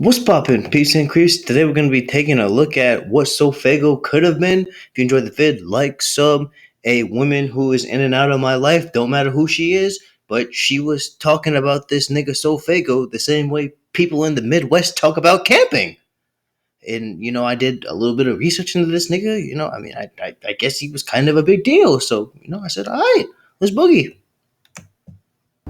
What's poppin'? Peace and creeps. Today we're going to be taking a look at what sofaygo could have been. If you enjoyed the vid, like, sub. A woman who is in and out of my life, don't matter who she is, but she was talking about this nigga sofaygo the same way people in the Midwest talk about camping. And, I did a little bit of research into this nigga. I guess he was kind of a big deal. So, I said, all right, let's boogie.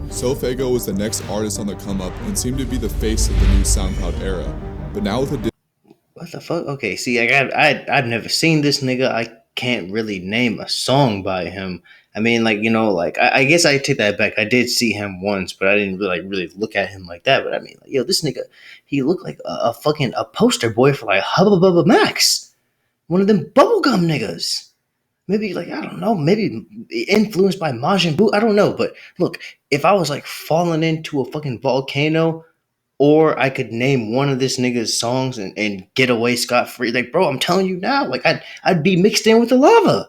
Sofaygo was the next artist on the come up and seemed to be the face of the new SoundCloud era. But now with a What the fuck? Okay, see, I've never seen this nigga. I can't really name a song by him. I guess I take that back. I did see him once, but I didn't really look at him like that. But this nigga, he looked like a fucking poster boy for like Hubba Bubba Max, one of them bubblegum niggas. Maybe I don't know, maybe influenced by Majin Buu. I don't know, but look, if I was like falling into a fucking volcano, or I could name one of this nigga's songs and get away scot-free. Like, bro, I'm telling you now, I'd be mixed in with the lava.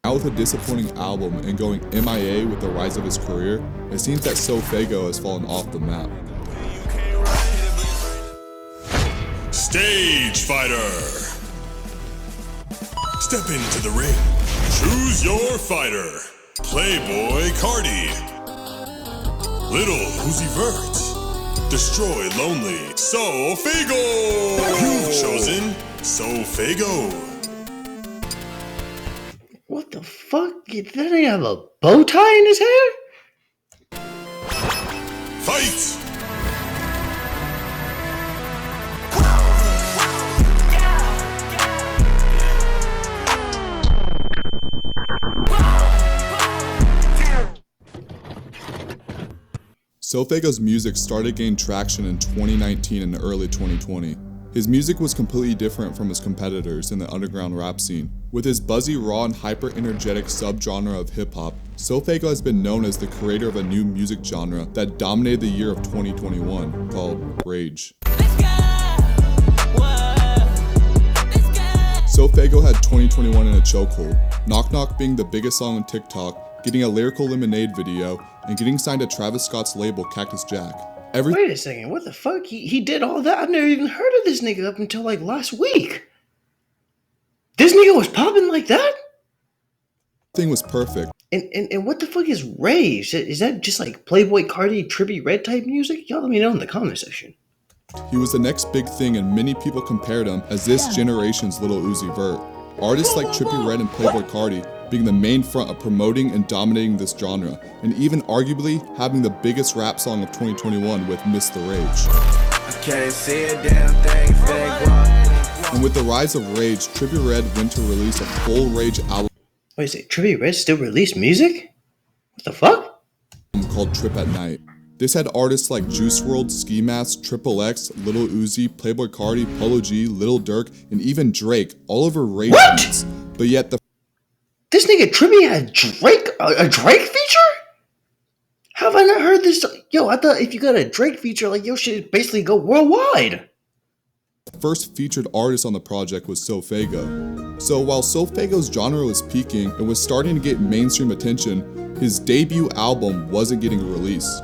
Now with a disappointing album and going MIA with the rise of his career, it seems that Sofaygo has fallen off the map. Stage Fighter. Step into the ring. Choose your fighter. Playboy Cardi. Little Uzi Vert. Destroy Lonely. Sofaygo! You've chosen Sofaygo. What the fuck? Did he have a bow tie in his hair? Fight! Sofaygo's music started gaining traction in 2019 and early 2020. His music was completely different from his competitors in the underground rap scene. With his buzzy, raw, and hyper-energetic subgenre of hip-hop, Sofaygo has been known as the creator of a new music genre that dominated the year of 2021, called Rage. Sofaygo had 2021 in a chokehold, Knock Knock being the biggest song on TikTok, getting a Lyrical Lemonade video, and getting signed to Travis Scott's label Cactus Jack. Wait a second, what the fuck? He did all that? I've never even heard of this nigga up until last week. This nigga was popping like that? Everything was perfect. And what the fuck is Rage? Is that just like Playboy Cardi, Trippie Redd type music? Y'all let me know in the comment section. He was the next big thing and many people compared him as this generation's Little Uzi Vert. Artists like Trippie Redd and Playboy Cardi being the main front of promoting and dominating this genre, and even arguably having the biggest rap song of 2021 with Miss the Rage. I can't see a damn thing, and with the rise of Rage, Trippie Redd went to release a full Rage album. Wait a second, Trippie Redd still released music? What the fuck? Called Trip at Night. This had artists like Juice WRLD, Ski Mask, Triple X, Lil Uzi, Playboy Cardi, Polo G, Lil Durk, and even Drake all over Rage beats. But yet this nigga Trippie had a Drake feature? How have I not heard this? Yo, I thought if you got a Drake feature, your shit basically go worldwide. The first featured artist on the project was Sofaygo. So while Sofaygo's genre was peaking and was starting to get mainstream attention, his debut album wasn't getting released.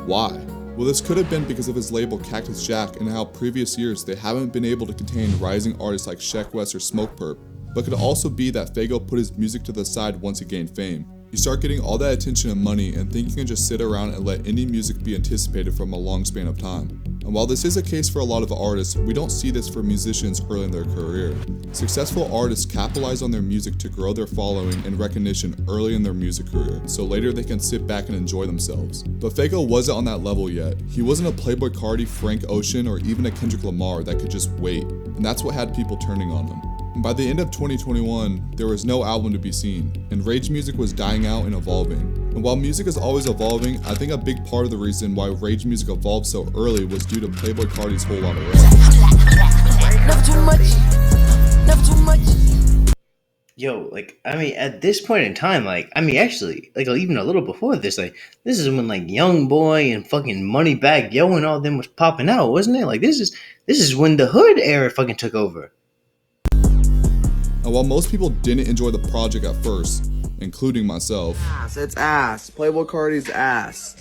Why? Well, this could have been because of his label Cactus Jack and how previous years they haven't been able to contain rising artists like Sheck West or Smoke Perp, but could also be that Faygo put his music to the side once he gained fame. You start getting all that attention and money and think you can just sit around and let indie music be anticipated from a long span of time. And while this is a case for a lot of artists, we don't see this for musicians early in their career. Successful artists capitalize on their music to grow their following and recognition early in their music career, so later they can sit back and enjoy themselves. But Faygo wasn't on that level yet. He wasn't a Playboy Cardi, Frank Ocean, or even a Kendrick Lamar that could just wait, and that's what had people turning on him. And by the end of 2021, there was no album to be seen, and Rage music was dying out and evolving. And while music is always evolving, I think a big part of the reason why Rage music evolved so early was due to Playboy Cardi's Whole Lotta Red. Never too much. Never too much. Yo, at this point in time, actually, even a little before this, this is when, Young Boy and fucking Moneybagg Yo and all them was popping out, wasn't it? This is when the Hood era fucking took over. And while most people didn't enjoy the project at first, including myself, It's ass. Playboy Cardi's ass.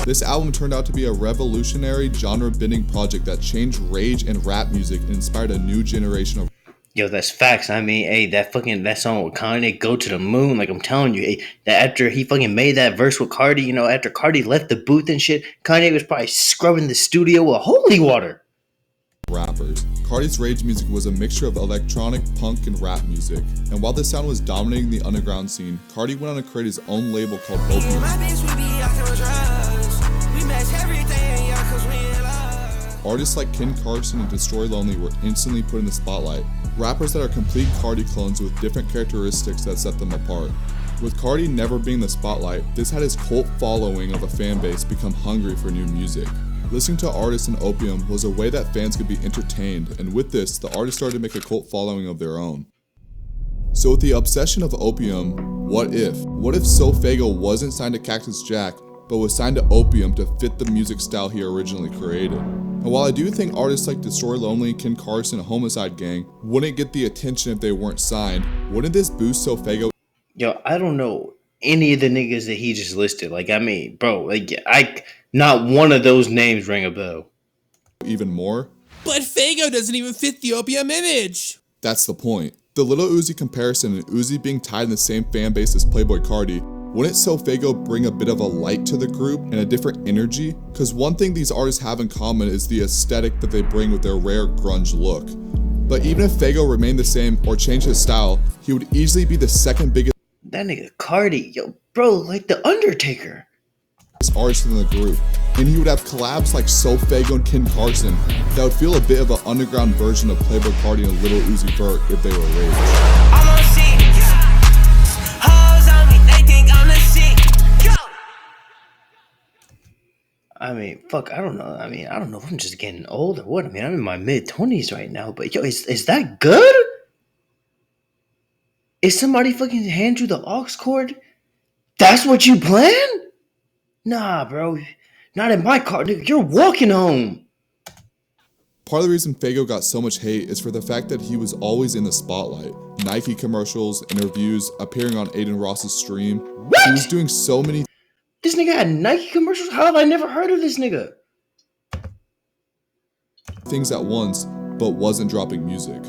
This album turned out to be a revolutionary, genre-bending project that changed rage and rap music and inspired a new generation of. Yo, that's facts. I mean, hey, that song with Kanye, "Go to the Moon." Like I'm telling you, hey, that after he fucking made that verse with Cardi, you know, after Cardi left the booth and shit, Kanye was probably scrubbing the studio with holy water. Rappers. Cardi's rage music was a mixture of electronic, punk, and rap music. And while this sound was dominating the underground scene, Cardi went on to create his own label called Opium. Artists like Ken Carson and Destroy Lonely were instantly put in the spotlight. Rappers that are complete Cardi clones with different characteristics that set them apart. With Cardi never being in the spotlight, this had his cult following of a fan base become hungry for new music. Listening to artists in Opium was a way that fans could be entertained, and with this, the artists started to make a cult following of their own. So with the obsession of Opium, what if? What if sofaygo wasn't signed to Cactus Jack, but was signed to Opium to fit the music style he originally created? And while I do think artists like Destroy Lonely, Ken Carson, and Homicide Gang wouldn't get the attention if they weren't signed, wouldn't this boost sofaygo? Yo, I don't know any of the niggas that he just listed. Like, I mean, bro, like, not one of those names ring a bell. Even more? But Faygo doesn't even fit the Opium image. That's the point. The Lil Uzi comparison and Uzi being tied in the same fan base as Playboi Carti, wouldn't sofaygo bring a bit of a light to the group and a different energy? Because one thing these artists have in common is the aesthetic that they bring with their rare grunge look. But even if Faygo remained the same or changed his style, he would easily be the second biggest That nigga Cardi, yo, bro, like the Undertaker. artist in the group, and he would have collabs like sofaygo and Ken Carson that would feel a bit of an underground version of Playboi Carti and Lil Uzi Vert if they were raised. I mean, fuck, I don't know. I mean, I don't know if I'm just getting old or what. I mean, I'm in my mid-20s right now, but yo, is that good? Is somebody fucking hand you the aux cord? That's what you plan? Nah, bro. Not in my car, nigga. You're walking home. Part of the reason Faygo got so much hate is for the fact that he was always in the spotlight. Nike commercials, interviews, appearing on Aiden Ross's stream. What? He was doing so many This nigga had Nike commercials? How have I never heard of this nigga? things at once, but wasn't dropping music.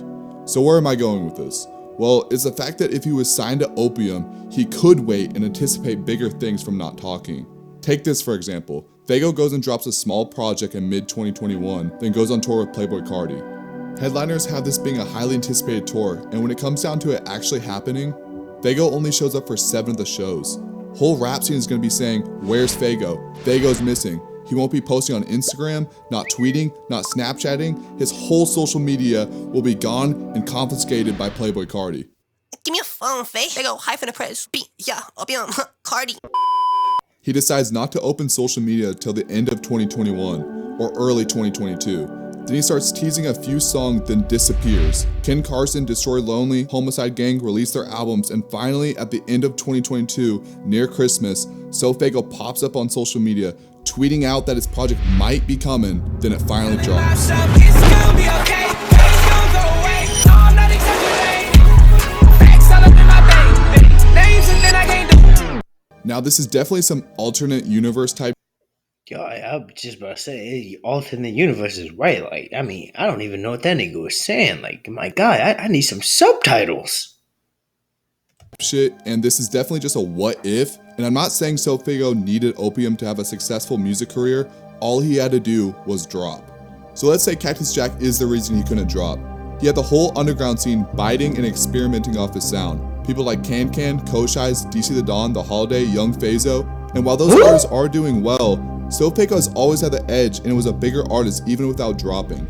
So where am I going with this? Well, it's the fact that if he was signed to Opium, he could wait and anticipate bigger things from not talking. Take this for example. Faygo goes and drops a small project in mid-2021, then goes on tour with Playboi Carti. Headliners have this being a highly anticipated tour, and when it comes down to it actually happening, Faygo only shows up for 7 of the shows. Whole rap scene is going to be saying, "Where's Faygo? Faygo's missing." He won't be posting on Instagram, not tweeting, not Snapchatting. His whole social media will be gone and confiscated by Playboi Carti. Give me a phone, Faye. They go hyphen the press. Beat, yeah, Opium, Cardi. He decides not to open social media till the end of 2021 or early 2022. Then he starts teasing a few songs, then disappears. Ken Carson, Destroy Lonely, Homicide Gang released their albums, and finally, at the end of 2022, near Christmas, sofaygo pops up on social media, tweeting out that his project might be coming, then it finally drops. Now this is definitely some alternate universe type. Yo, I was just about to say, hey, alternate universe is right. Like, I mean, I don't even know what that nigga was saying. Like, my guy, I need some subtitles. Shit, and this is definitely just a what if, and I'm not saying sofaygo needed Opium to have a successful music career. All he had to do was drop. So let's say Cactus Jack is the reason he couldn't drop. He had the whole underground scene biting and experimenting off his sound. People like Can, Koshai's, DC the Don, The Holiday, Young Phazo, and while those artists are doing well, sofaygo has always had the edge and was a bigger artist even without dropping.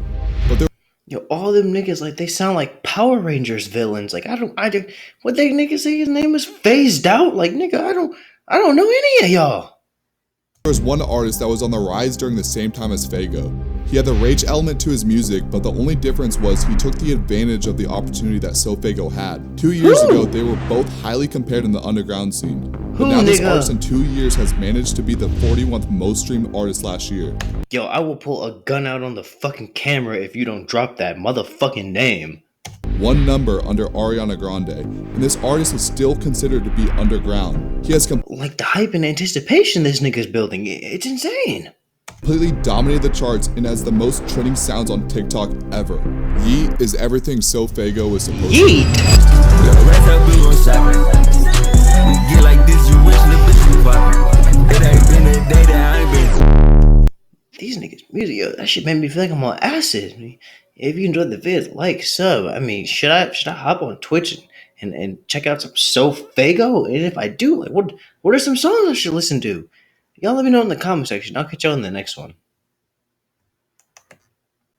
But there Yo, all them niggas, like, they sound like Power Rangers villains. Like, what they niggas say his name was Phased Out? Like, nigga, I don't know any of y'all. was one artist that was on the rise during the same time as Faygo. He had the rage element to his music, but the only difference was he took the advantage of the opportunity that sofaygo had. 2 years ago, they were both highly compared in the underground scene. But now this artist in 2 years has managed to be the 41th most streamed artist last year. Yo, I will pull a gun out on the fucking camera if you don't drop that motherfucking name. one number under Ariana Grande, and this artist is still considered to be underground. He has Like the hype and anticipation this nigga's building, it's insane. completely dominated the charts and has the most trending sounds on TikTok ever. Yeet is everything Sofaygo is supposed to be. Yeet. These niggas music, yo, that shit made me feel like I'm on acid. I mean, if you enjoyed the vid, like, sub. I mean, should I hop on Twitch and check out some Sofaygo? And if I do, like, what are some songs I should listen to? Y'all let me know in the comment section. I'll catch y'all in the next one.